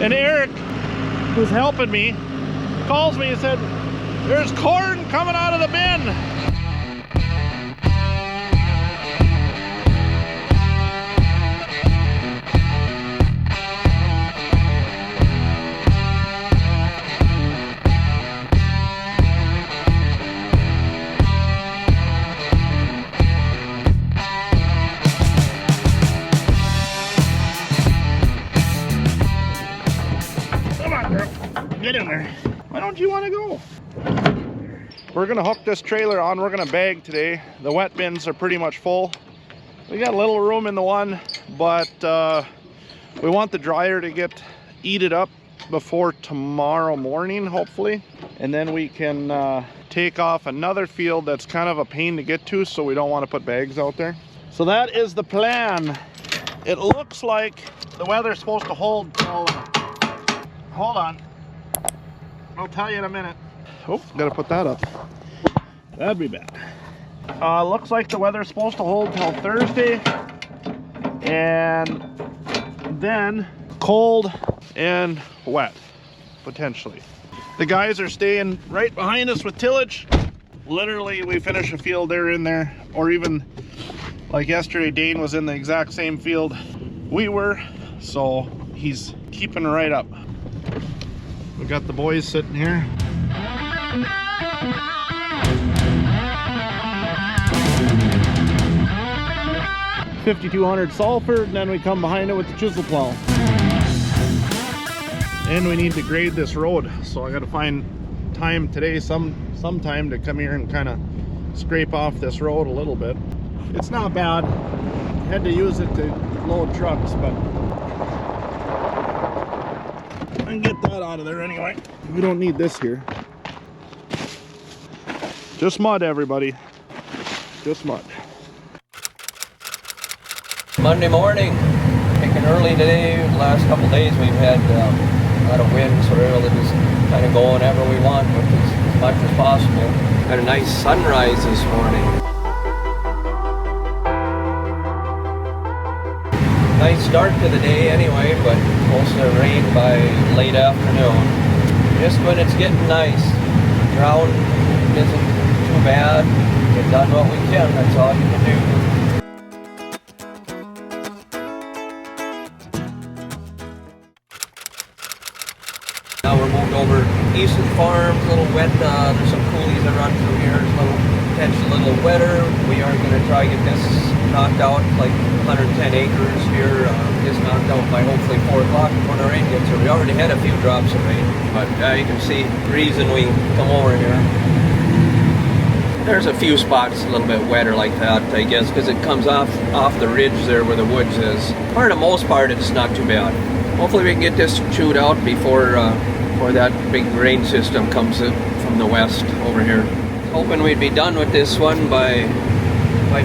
And Eric, who's helping me, calls me and said, "There's corn coming out of the bin." Get in there. Why don't you want to go? We're gonna hook this trailer on. We're gonna bag today. The wet bins are pretty much full. We got a little room in the one, but we want the dryer to get eated up before tomorrow morning, hopefully. And then we can take off another field that's kind of a pain to get to, so we don't want to put bags out there. So that is the plan. It looks like the weather's supposed to hold till... Hold on. I'll tell you in a minute. Oh, gotta put that up. That'd be bad. Looks like the weather's supposed to hold till Thursday. And then cold and wet, potentially. The guys are staying right behind us with tillage. Literally, we finish a field, they're in there. Or even, like yesterday, Dane was in the exact same field we were. So he's keeping right up. We got the boys sitting here. $5,200 sulfur, and then we come behind it with the chisel plow. And we need to grade this road, so I got to find time today, some time to come here and kind of scrape off this road a little bit. It's not bad. Had to use it to load trucks, but I can get that out of there anyway. We don't need this here. Just mud, everybody. Just mud. Monday morning, picking early today. The last couple days we've had a lot of wind, so we're able to just kind of go whenever we want with as much as possible. Had a nice sunrise this morning. Nice start to the day anyway, but supposed to rain by late afternoon. Just when it's getting nice, ground isn't too bad. Get done what we can, that's all you can do. Now we're moved over east of the farm, a little wet. There's some coulees that run through here. It's potentially a little wetter. We are going to try to get this knocked out, like 110 acres here. Just knocked out by hopefully 4 o'clock before the rain gets here. We already had a few drops of rain, but you can see the reason we come over here. There's a few spots a little bit wetter like that, I guess, because it comes off the ridge there where the woods is. For the most part, it's not too bad. Hopefully we can get this chewed out before that big rain system comes in from the west over here. Hoping we'd be done with this one by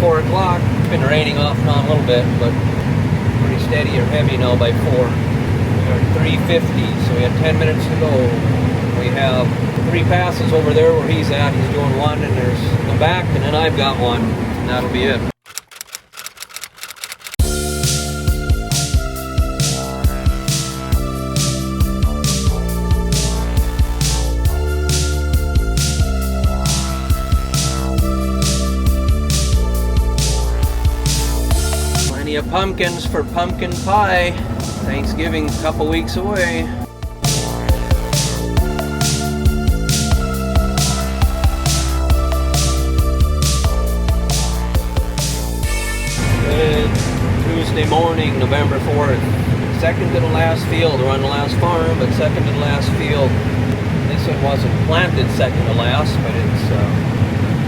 4 o'clock. It's been raining off and on a little bit, but pretty steady or heavy now by 4. We are at 3:50, so we have 10 minutes to go. We have 3 passes over there where he's at. He's doing one, and there's the back, and then I've got one, and that'll be it. Plenty of pumpkins for pumpkin pie. Thanksgiving a couple weeks away. Tuesday morning, November 4th. Second to the last field. We're on the last farm, but second to the last field. This one wasn't planted second to last, but it's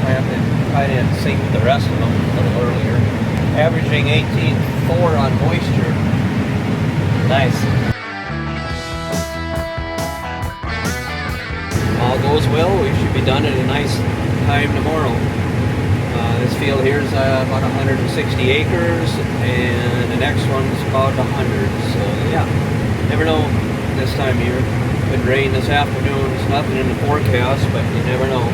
planted right in sync with the rest of them a little earlier. Averaging 18.4 on moisture. Nice. All goes well, we should be done at a nice time tomorrow. This field here is about 160 acres, and the next one's about 100. So yeah, never know this time of year. Could rain this afternoon. There's nothing in the forecast, but you never know.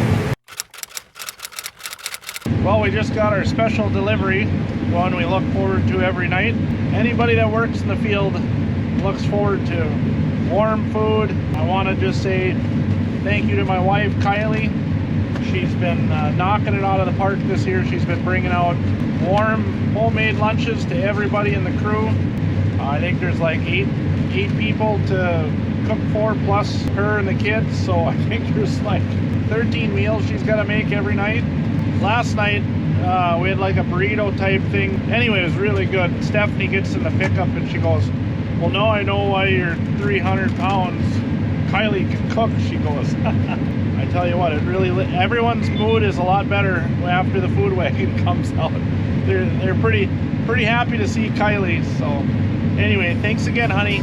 Well, we just got our special delivery, one we look forward to every night. Anybody that works in the field looks forward to warm food. I want to just say thank you to my wife, Kylie. She's been knocking it out of the park this year. She's been bringing out warm homemade lunches to everybody in the crew. I think there's like eight people to cook for, plus her and the kids. So I think there's like 13 meals she's got to make every night. Last night we had like a burrito type thing. Anyway, it was really good. Stephanie gets in the pickup and she goes, well, now I know why you're 300 pounds. Kylie can cook, she goes. I tell you what, it really, everyone's mood is a lot better after the food wagon comes out. They're pretty happy to see Kylie. So anyway, thanks again, honey.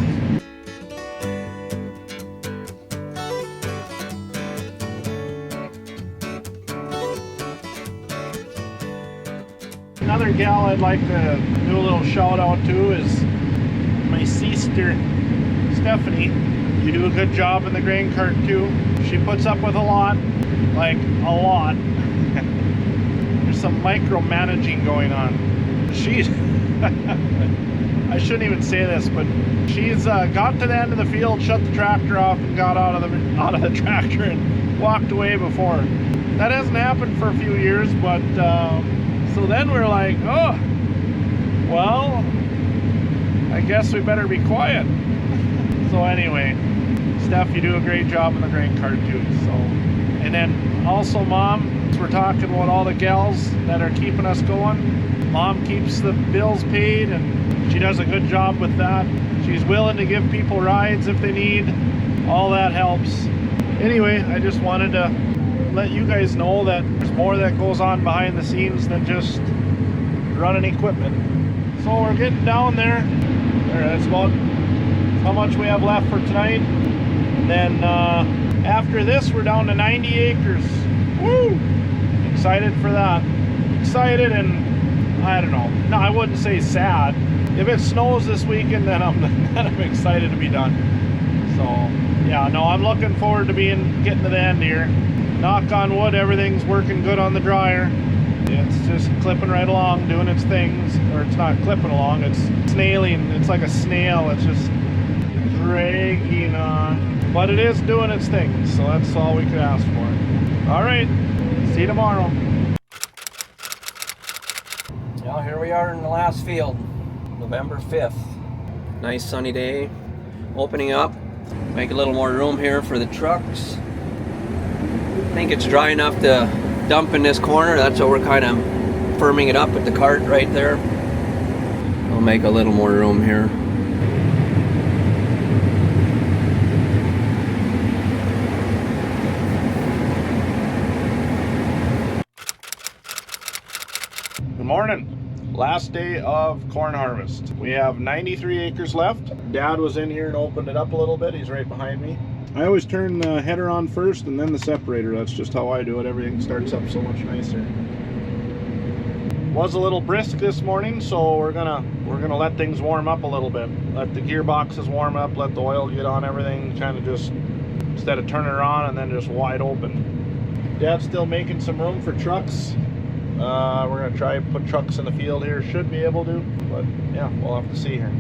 Another gal I'd like to do a little shout out to is my sister, Stephanie. You do a good job in the grain cart too. She puts up with a lot, like a lot. There's some micromanaging going on. She's, I shouldn't even say this, but she's got to the end of the field, shut the tractor off, and got out of the tractor and walked away before. That hasn't happened for a few years, but so then we're like, oh, well, I guess we better be quiet. So anyway, Steph, you do a great job in the grain cart too. So, and then also, Mom, we're talking about all the gals that are keeping us going. Mom keeps the bills paid, and she does a good job with that. She's willing to give people rides if they need. All that helps. Anyway, I just wanted to let you guys know that there's more that goes on behind the scenes than just running equipment. So we're getting down there. That's about how much we have left for tonight. And then after this, we're down to 90 acres. Woo! Excited for that. Excited, and I don't know. No, I wouldn't say sad. If it snows this weekend, then I'm excited to be done. So yeah, no, I'm looking forward to getting to the end here. Knock on wood, everything's working good on the dryer. It's just clipping right along, doing its things. Or it's not clipping along, it's snailing. It's like a snail. It's just dragging on. But it is doing its thing, so that's all we could ask for. All right, see you tomorrow. Well, here we are in the last field, November 5th. Nice sunny day. Opening up, make a little more room here for the trucks. I think it's dry enough to dump in this corner. That's what we're kind of firming it up with the cart right there. I'll make a little more room here. Good morning. Last day of corn harvest. We have 93 acres left. Dad was in here and opened it up a little bit. He's right behind me. I always turn the header on first and then the separator. That's just how I do it. Everything starts up so much nicer. Was a little brisk this morning, so we're gonna let things warm up a little bit. Let the gearboxes warm up, let the oil get on everything, kind of just, instead of turning it on and then just wide open. Dad's still making some room for trucks. We're gonna try and put trucks in the field here. Should be able to, but yeah, we'll have to see here.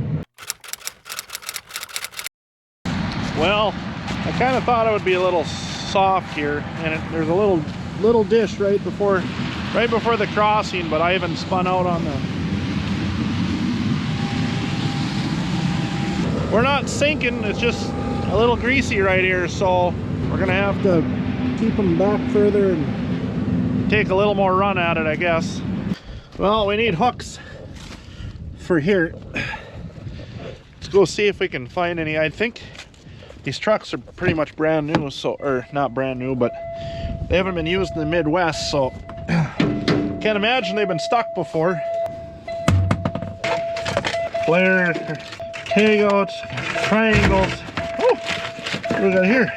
Well, I kind of thought it would be a little soft here, and there's a little dish right before the crossing, but I haven't spun out on the. We're not sinking, it's just a little greasy right here, so we're gonna have to keep them back further and take a little more run at it, I guess. Well, we need hooks for here. Let's go see if we can find any. I think these trucks are pretty much brand new, so, or not brand new, but they haven't been used in the Midwest, so can't imagine they've been stuck before. Flare, tagouts, triangles. Oh, what do we got here?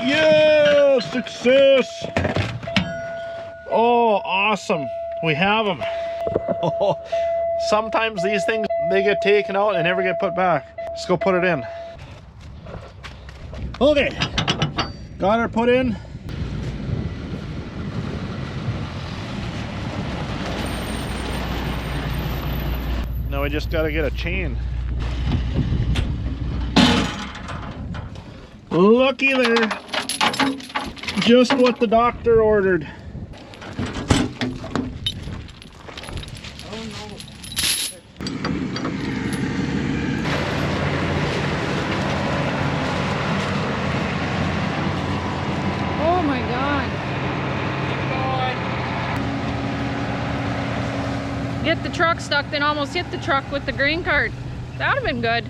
Yeah, success! Oh, awesome. We have them. Oh, sometimes these things, they get taken out and never get put back. Let's go put it in. Okay, got her put in. Now we just got to get a chain. Looky there. Just what the doctor ordered. Oh my God. Get the truck stuck, then almost hit the truck with the grain cart. That would have been good.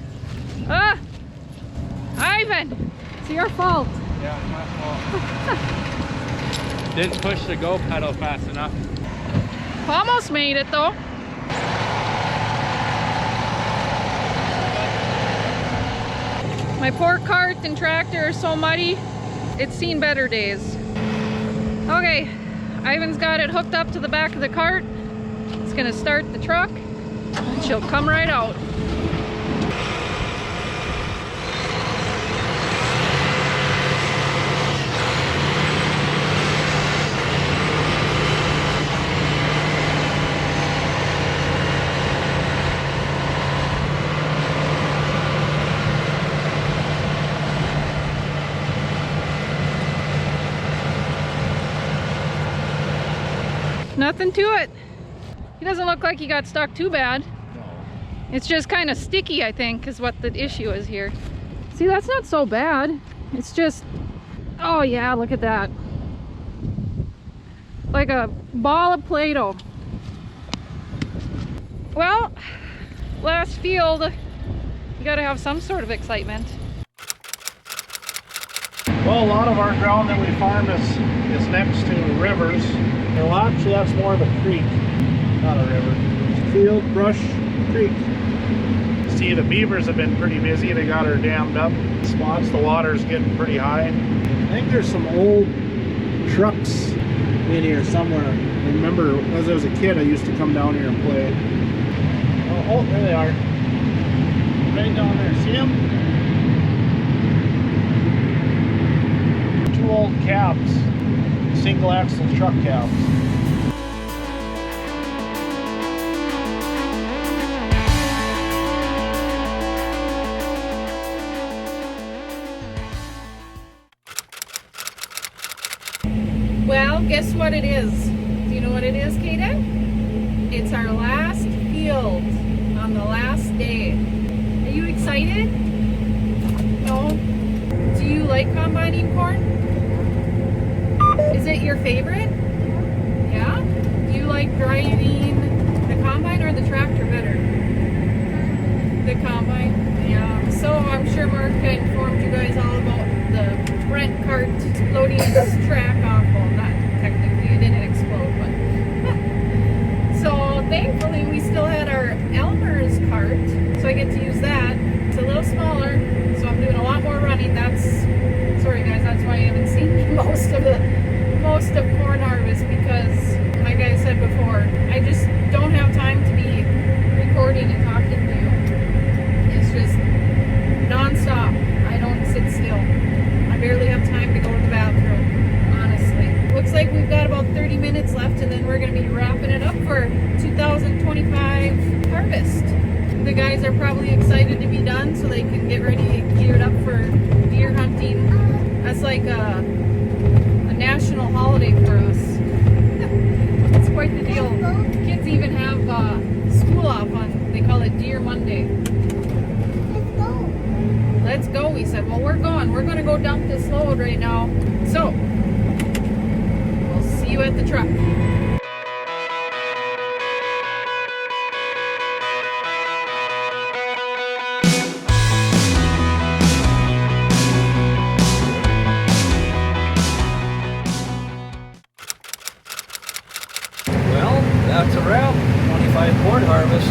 Ivan, it's your fault. Yeah, it's my fault. Didn't push the go pedal fast enough. Almost made it though. My poor cart and tractor are so muddy. It's seen better days. Okay, Ivan's got it hooked up to the back of the cart. It's gonna start the truck and she'll come right out. Nothing to it. He doesn't look like he got stuck too bad. No. It's just kind of sticky, I think, is what the issue is here. See, that's not so bad. It's just, oh yeah, look at that. Like a ball of Play-Doh. Well, last field, you gotta have some sort of excitement. Well, a lot of our ground that we farm is next to rivers. Well, actually, that's more of a creek, not a river. Field, brush, creek. See, the beavers have been pretty busy. They got her dammed up. Spots, the water's getting pretty high. I think there's some old trucks in here somewhere. I remember as I was a kid, I used to come down here and play. Oh, there they are. Right down there. See them? Two old cabs. Single axle truck cabs. Well, guess what it is? Do you know what it is, Kaden? It's our last field on the last day. Are you excited? No? Do you like combining corn? Is it your favorite? Yeah? Do you like driving the combine or the tractor better? The combine? Yeah. So I'm sure Mark informed you guys all about the Brent cart loading this track off. Well, not technically, it didn't explode, but so thankfully we still had our Elmer's cart, so I get to use that. It's a little smaller, so I'm doing a lot more running. That's, sorry guys, that's why I haven't seen most of corn harvest, because like I said before, I just don't have time to be recording and talking to you. It's just non-stop. I don't sit still. I barely have time to go to the bathroom, honestly. Looks like we've got about 30 minutes left, and then we're going to be wrapping it up for 2025 harvest. The guys are probably excited to be done so they can get ready and geared up for deer hunting. That's like a national holiday for us. It's quite the deal. Kids even have school off on, they call it Deer Monday. Let's go, we said. Well, we're going. We're going to go dump this load right now. So, we'll see you at the truck. Well, that's a wrap. 25 corn harvest.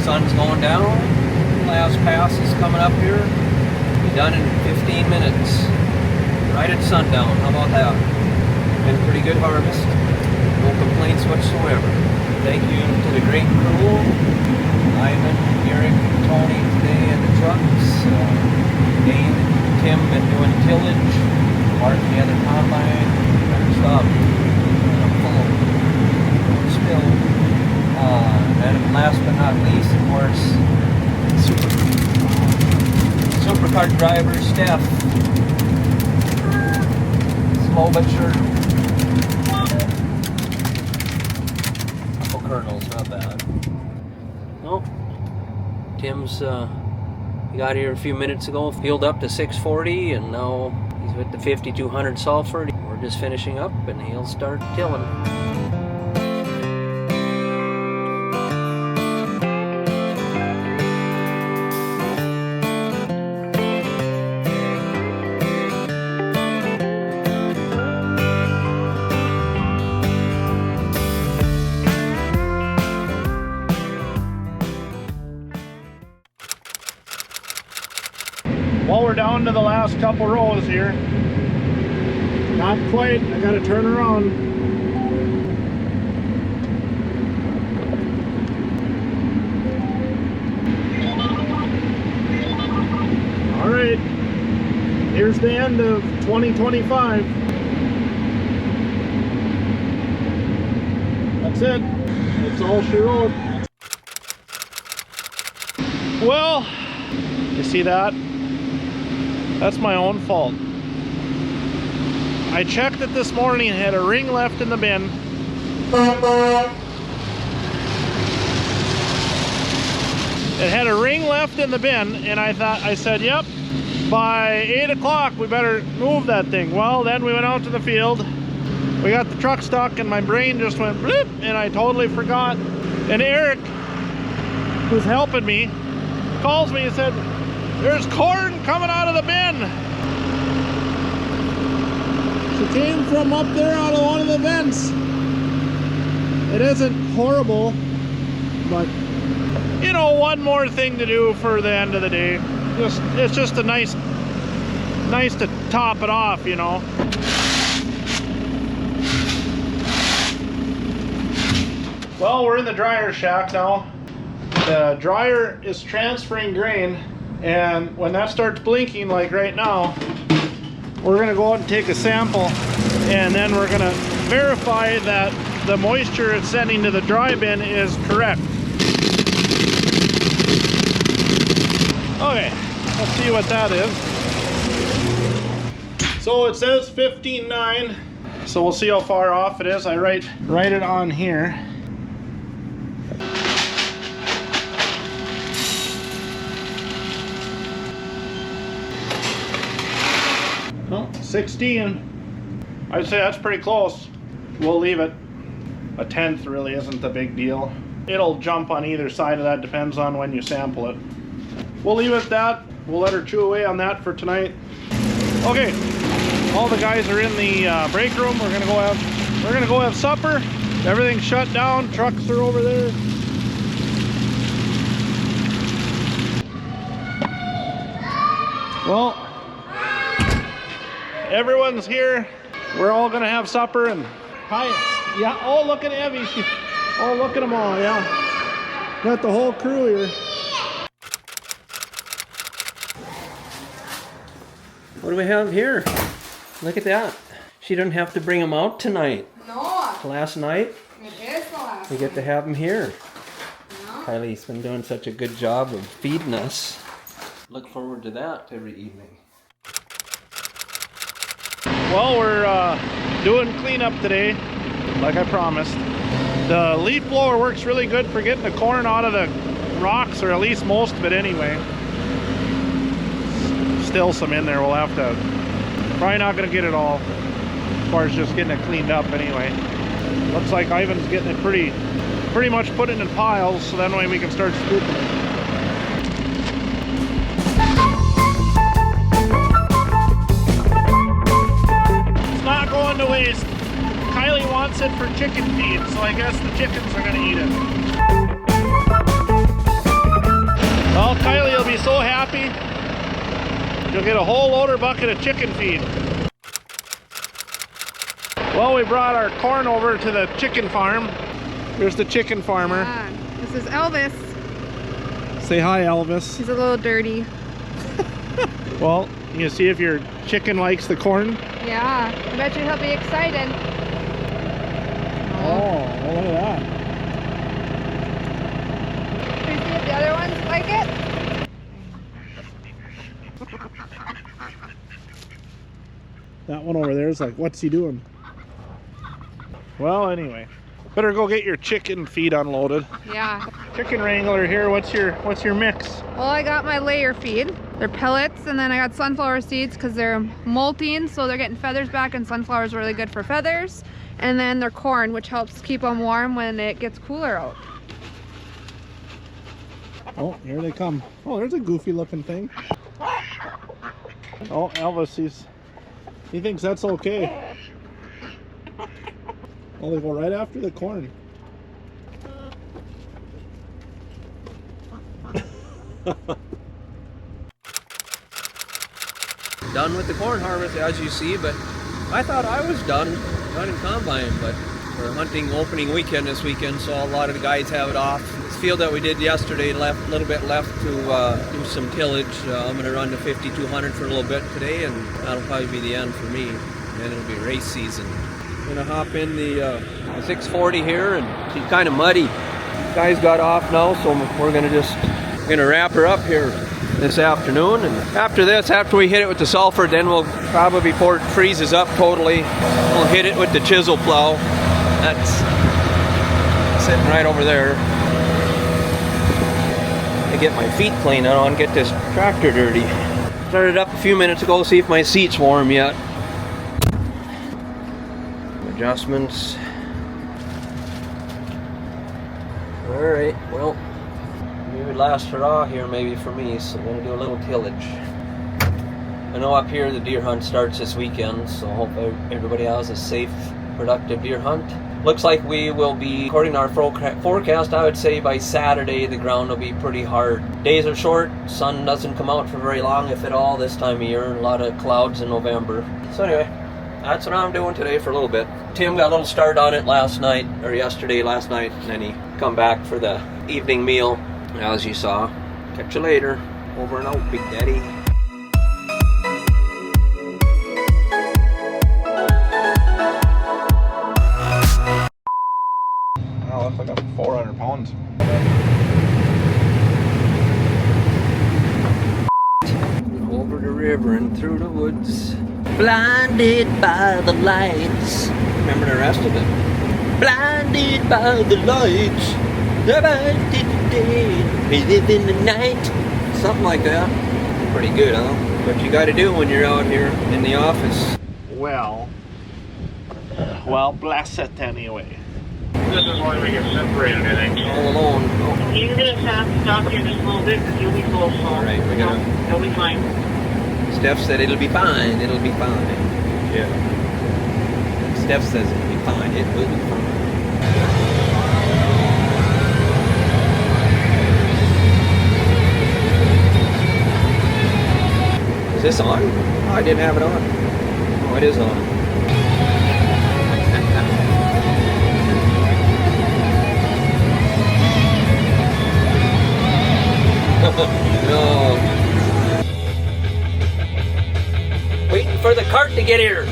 Sun's going down. Last pass is coming up here. Be done in 15 minutes. Right at sundown. How about that? Been a pretty good harvest. No complaints whatsoever. Thank you to the great crew. Ivan, Eric, Tony today in the trucks. Dane, Tim been doing tillage. Mark the other combine. Better stop. I'm full of spill. And last but not least, of course, Super cart driver, Steph. Slow but sure. Couple kernels, not bad. Nope. Tim's he got here a few minutes ago, filled up to 640, and now he's with the 5200 sulfur. We're just finishing up, and he'll start tilling. Well, we're down to the last couple rows here. Not quite, I gotta turn around. All right, here's the end of 2025. That's it, that's all she wrote. Well, you see that? That's my own fault. I checked it this morning and had a ring left in the bin. It had a ring left in the bin, and I said, yep, by 8 o'clock we better move that thing. Well, then we went out to the field. We got the truck stuck and my brain just went bloop, and I totally forgot. And Eric, who's helping me, calls me and said, there's corn coming out of the bin. She came from up there out of one of the vents. It isn't horrible, but you know, one more thing to do for the end of the day. It's just a nice to top it off, you know. Well, we're in the dryer shack now. The dryer is transferring grain, and when that starts blinking like right now, we're gonna go out and take a sample, and then we're gonna verify that the moisture it's sending to the dry bin is correct. Okay, let's see what that is. So it says 15.9, so we'll see how far off it is. I write it on here. Oh, 16. I'd say that's pretty close. We'll leave it. A tenth really isn't the big deal. It'll jump on either side of that, depends on when you sample it. We'll leave it at that. We'll let her chew away on that for tonight. Okay, all the guys are in the break room. We're gonna go have supper. Everything's shut down. Trucks are over there. Well, everyone's here. We're all gonna have supper and hi. Yeah. Oh, look at Evie. Oh, look at them all. Yeah. Got the whole crew here. What do we have here? Look at that. She didn't have to bring them out tonight. No. Last night, It is the last. we get to have them here. No. Kylie's been doing such a good job of feeding us. Look forward to that every evening. Well, we're doing cleanup today, like I promised. The leaf blower works really good for getting the corn out of the rocks, or at least most of it anyway. Still some in there. We'll have to, probably not gonna get it all, as far as just getting it cleaned up anyway. Looks like Ivan's getting it pretty much put it in piles, so that way we can start scooping it. It's not going to waste. Kylie wants it for chicken feed, so I guess the chickens are gonna eat it. Well, Kylie will be so happy. You'll get a whole loader bucket of chicken feed. Well, we brought our corn over to the chicken farm. Here's the chicken farmer. Yeah. This is Elvis. Say hi, Elvis. He's a little dirty. Well, you see if your chicken likes the corn. Yeah. I bet you he'll be excited. Oh, look at that. Can you see if the other ones like it? That one over there is like, what's he doing? Well, anyway, better go get your chicken feed unloaded. Yeah. Chicken wrangler here. What's your mix? Well, I got my layer feed. They're pellets, and then I got sunflower seeds because they're molting, so they're getting feathers back, and sunflower is really good for feathers. And then they're corn, which helps keep them warm when it gets cooler out. Oh, here they come. Oh, there's a goofy looking thing. Oh, Elvis, he thinks that's okay. Oh, they go right after the corn. Done with the corn harvest, as you see, but I thought I was done in combine, but we're hunting opening weekend this weekend, so a lot of the guys have it off. This field that we did yesterday, left a little bit left to do some tillage. I'm going to run to 5200 for a little bit today, and that'll probably be the end for me. Then it'll be race season. I'm going to hop in the 640 here, and she's kind of muddy. Guys got off now, so we're going to wrap her up here this afternoon, and after we hit it with the sulfur, then we'll probably, before it freezes up totally, we'll hit it with the chisel plow. That's sitting right over there. I get my feet clean, I don't want to get this tractor dirty. Started up a few minutes ago, see if my seat's warm yet. Adjustments. Alright, well, maybe it would last for all here maybe for me, so I'm going to do a little tillage. I know up here the deer hunt starts this weekend, so I hope everybody has a safe, productive deer hunt. Looks like we will be, according to our forecast, I would say by Saturday the ground will be pretty hard. Days are short, sun doesn't come out for very long, if at all, this time of year. A lot of clouds in November. So anyway, that's what I'm doing today for a little bit. Tim got a little start on it last night, or last night, and then he come back for the evening meal, as you saw. Catch you later. Over and out, Big Daddy. Oh, that's like a 400 pounds. Over the river and through the woods, blinded by the lights. Remember the rest of it? Blinded by the lights, we live in the night. Something like that. Pretty good, huh? What you gotta do when you're out here in the office. Well, bless it anyway. This is why we get separated, I think. All alone. Oh. You're going to have to stop here just a little bit because you'll be full. So Alright, we gotta... You'll be fine. Steph said it'll be fine, it'll be fine. Yeah. Steph says it'll be fine, it will be fine. Is this on? Oh, I didn't have it on. Oh, it is on. No. Waiting for the cart to get here.